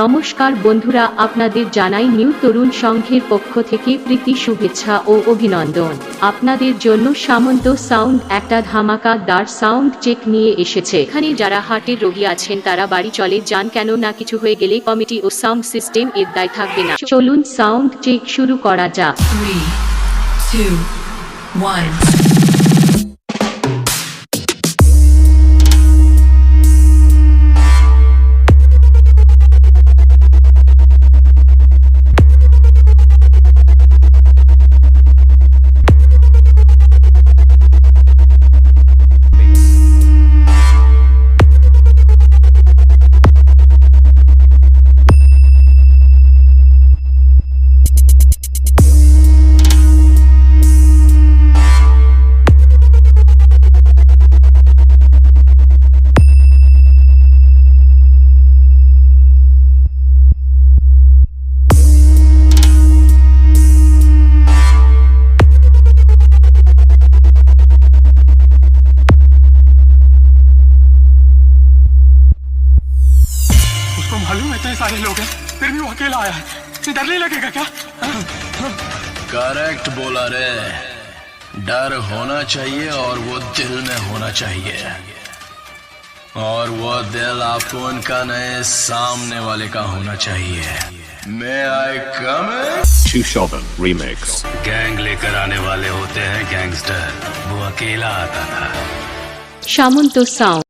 নমস্কার বন্ধুরা, আপনাদের জানাই নিউ তরুণ সংঘের পক্ষ থেকে প্রীতি শুভেচ্ছা ও অভিনন্দন। আপনাদের জন্য সামন্ত সাউন্ড একটা ধামাকাদার সাউন্ড চেক নিয়ে এসেছে। এখানে যারা হার্টের রোগী আছেন তারা বাড়ি চলে যান, কেন না কিছু হয়ে গেলে কমিটি ও সাউন্ড সিস্টেম এর দায় থাকবে না। চলুন সাউন্ড চেক শুরু করা যাক। 3, 2, 1. मालूम है इतने सारे लोग हैं, फिर भी वो अकेला आया है। डर नहीं लगेगा क्या? करेक्ट बोला रे। डर होना चाहिए और वो दिल में होना चाहिए, और वो दिल आपको उनका नए सामने वाले का होना चाहिए। मैं आई कम Shoven remix। गैंग लेकर आने वाले होते हैं गैंगस्टर, वो अकेला आता था। সামন্ত সাউন্ড।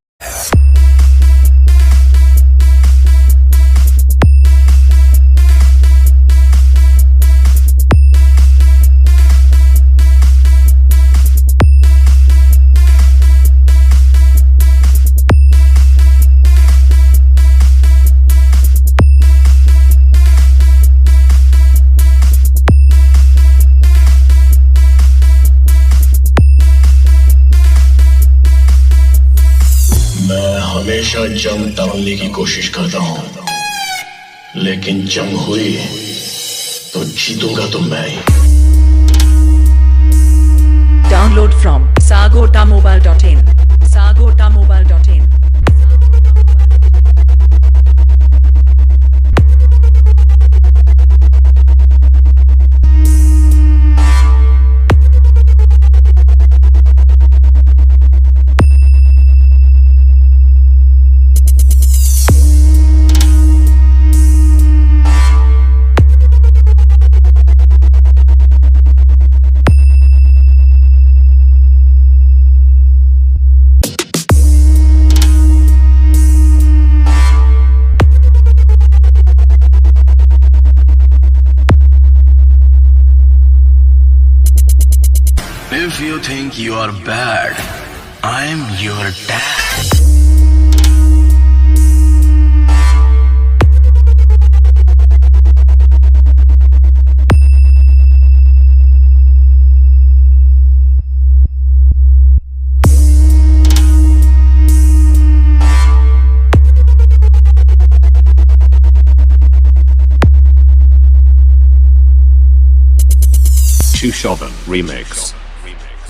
मैं हमेशा जंग टालने की कोशिश करता हूं, लेकिन जंग हुई तो जीतूंगा तो मैं ही। Download from sagotamobile.in. sagotamobile.in. If you think you are bad, I'm your dad. Shoven remix।